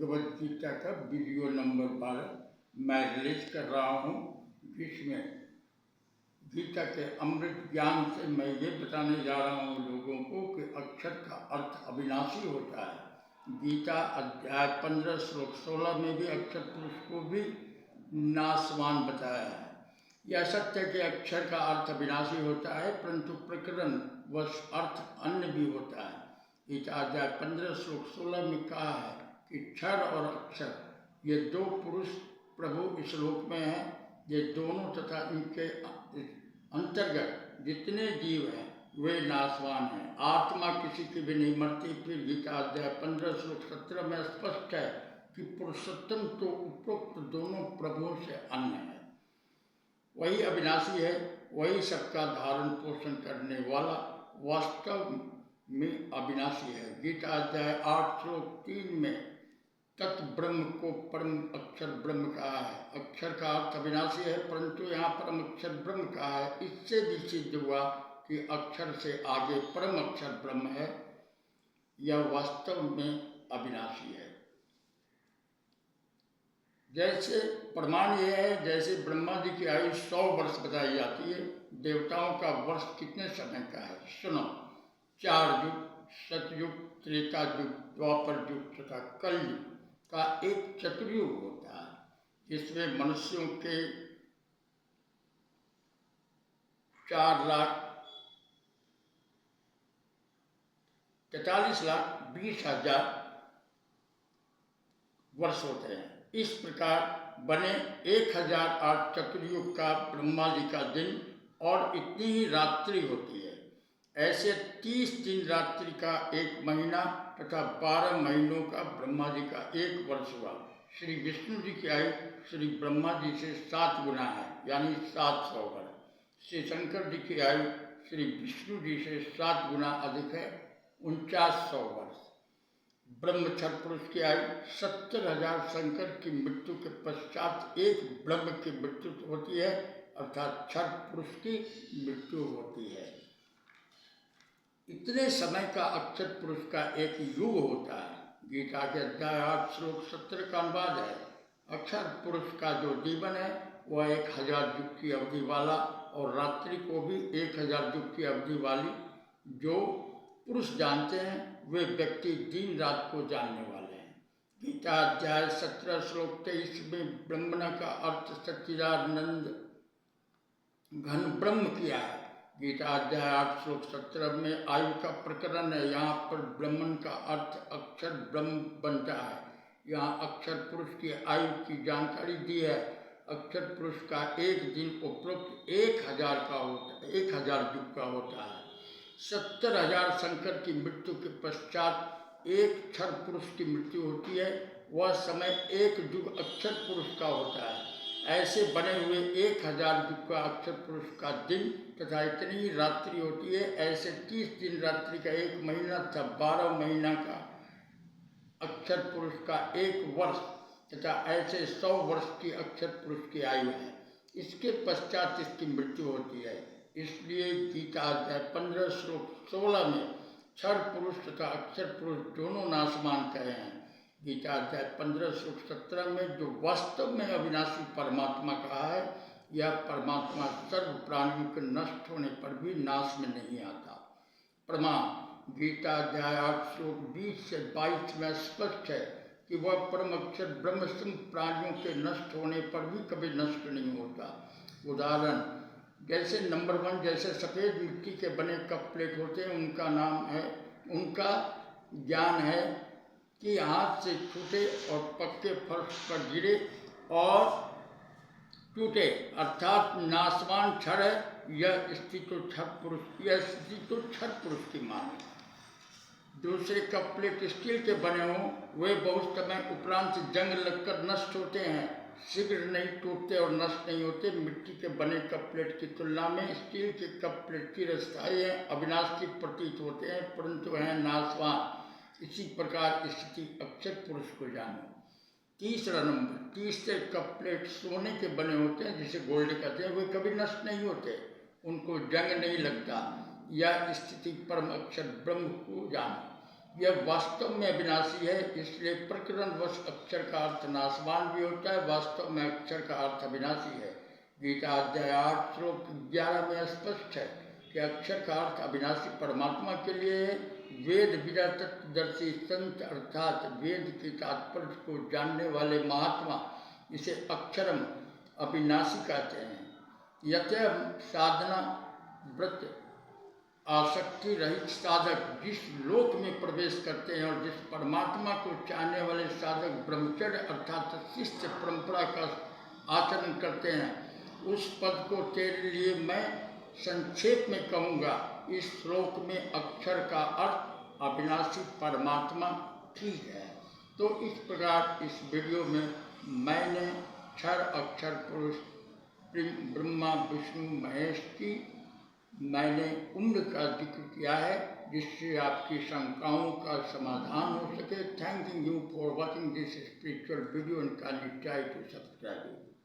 भगवद गीता का video number 12 मैं release कर रहा हूँ, जिसमें गीता के अमृत ज्ञान से मैं ये बताने जा रहा हूँ लोगों को कि अक्षर का अर्थ अविनाशी होता है। गीता अध्याय 15 श्लोक 16 में भी अक्षर पुरुष को भी नाशवान बताया है। यह सत्य है कि अक्षर का अर्थ अविनाशी होता है, परंतु प्रकरण वश अर्थ अन्य भी होता है। गीता अध्याय 15 श्लोक 16 में कहा है कि क्षर और अक्षर ये दो पुरुष प्रभु इस लोक में हैं। ये दोनों तथा इनके अंतर्गत जितने जीव हैं वे नाशवान हैं। आत्मा किसी की भी नहीं मरती। फिर गीता अध्याय 15 श्लोक 17 में स्पष्ट है कि पुरुषोत्तम तो उपरोक्त दोनों प्रभुओं से अन्य है। वही अविनाशी है, वही सबका धारण पोषण करने वाला वास्तव में अविनाशी है। गीता अध्याय 8 श्लोक 3 में तत् ब्रह्म को परम अक्षर ब्रह्म कहा है। अक्षर का अर्थ अविनाशी है, परंतु यहाँ परम अक्षर ब्रह्म कहा है। इससे भी सिद्ध हुआ कि अक्षर से आगे परम अक्षर ब्रह्म है। यह वास्तव में अविनाशी है। जैसे प्रमाण यह है, जैसे ब्रह्मा जी की आयु 100 वर्ष बताई जाती है, देवताओं का वर्ष कितने समय का है सुनो। 4 युग, सतयुग, त्रेता युग, द्वापर युग तथा कलयुग का एक चतुर्युग होता है, जिसमें मनुष्यों के 4,43,20,000 वर्ष होते हैं। इस प्रकार बने 1008 चतुर्युग का ब्रह्मा जी का दिन और इतनी ही रात्रि होती है। ऐसे 30 दिन रात्रि का एक महीना तथा 12 महीनों का ब्रह्मा जी का एक वर्ष हुआ। श्री विष्णु जी की आयु श्री ब्रह्मा जी से 7 गुना है, यानी 700 वर्ष। श्री शंकर जी की आयु श्री विष्णु जी से 7 गुना अधिक है, 4900 वर्ष। ब्रह्म क्षर पुरुष की आयु 70,000 शंकर की मृत्यु के पश्चात एक ब्रह्म की मृत्यु होती है, अर्थात क्षर पुरुष की मृत्यु होती है। इतने समय का अक्षर पुरुष का एक युग होता है। गीता के अध्याय 8 श्लोक 17 का अनुवाद है। अक्षर पुरुष का जो जीवन है वह 1000 युग की अवधि वाला और रात्रि को भी 1000 युग की अवधि वाली जो पुरुष जानते हैं वे व्यक्ति दिन रात को जानने वाले हैं। गीता अध्याय 17 श्लोक 23 में ब्रह्मण का अर्थ सच्चिदानंद घन ब्रह्म किया है। गीता अध्याय 8 श्लोक 17 में आयु का प्रकरण है। यहाँ पर ब्रह्मण का अर्थ अक्षर ब्रह्म बनता है। यहाँ अक्षर पुरुष की आयु की जानकारी दी है। अक्षर पुरुष का एक दिन उपरोक्त 1000 का होता है, 1000 युग का होता है। 70,000 शंकर की मृत्यु के पश्चात एक क्षर पुरुष की मृत्यु होती है। वह समय एक युग अक्षर पुरुष का होता है। ऐसे बने हुए 1000 युग का अक्षर पुरुष का दिन तथा इतनी ही रात्रि होती है। ऐसे 30 दिन रात्रि का एक महीना तथा 12 महीना का अक्षर पुरुष का एक वर्ष तथा ऐसे 100 वर्ष की अक्षर पुरुष की आयु है। इसके पश्चात इसकी मृत्यु होती है। इसलिए गीता अध्याय 15 श्लोक 16 में क्षर पुरुष तथा अक्षर पुरुष दोनों नाशवान कहे हैं। गीता अध्याय 15 श्लोक 17 में जो वास्तव में अविनाशी परमात्मा कहा है, यह परमात्मा सर्व प्राणियों के नष्ट होने पर भी नाश में नहीं आता। प्रमाण गीता अध्याय 8 श्लोक 20 से 22 में स्पष्ट है कि वह परम अक्षर ब्रह्म प्राणियों के नष्ट होने पर भी कभी नष्ट नहीं होता। उदाहरण जैसे नंबर 1 जैसे सफ़ेद मिट्टी के बने कप प्लेट होते हैं, उनका नाम है, उनका ज्ञान है कि हाथ से छूटे और पक्के फर्श पर गिरे और टूटे, अर्थात नाशवान क्षर है। यह स्थिति तो क्षर पुरुष की मान है। दूसरे कप प्लेट स्टील के बने हों, वे बहुत समय उपरांत जंग लगकर नष्ट होते हैं, शीघ्र नहीं टूटते और नष्ट नहीं होते। मिट्टी के बने कप प्लेट की तुलना में स्टील के कप प्लेट चिरस्थायी हैं, अविनाशी प्रतीत होते हैं, परंतु हैं नाशवान। इसी प्रकार स्थिति अक्षर पुरुष को जानो। तीसरा नंबर, तीसरे कप प्लेट सोने के बने होते हैं, जिसे गोल्ड कहते हैं, वे कभी नष्ट नहीं होते, उनको जंग नहीं लगता। यह स्थिति परम अक्षर ब्रह्म को जानो। यह वास्तव में अविनाशी है, इसलिए प्रकरणवश अक्षर का अर्थ नाशवान भी होता है, वास्तव में अक्षर का अर्थ अविनाशी है। गीता अध्याय 8 श्लोक 11 में स्पष्ट है कि अक्षर का अर्थ अविनाशी परमात्मा के लिए है। वेद विदा तत्वदर्शी संत अर्थात वेद के तात्पर्य को जानने वाले महात्मा इसे अक्षरम अविनाशी कहते हैं। यतः साधना व्रत आसक्ति रहित साधक जिस लोक में प्रवेश करते हैं और जिस परमात्मा को चाहने वाले साधक ब्रह्मचर्य अर्थात शिष्य परंपरा का आचरण करते हैं, उस पद को तेरे लिए मैं संक्षेप में कहूँगा। इस श्लोक में अक्षर का अर्थ अविनाशी परमात्मा ठीक है। तो इस प्रकार इस वीडियो में मैंने क्षर अक्षर पुरुष ब्रह्मा विष्णु महेश की मैंने उम्र का जिक्र किया है, जिससे आपकी शंकाओं का समाधान हो सके। Thanking you for watching this spiritual video and kindly try to subscribe.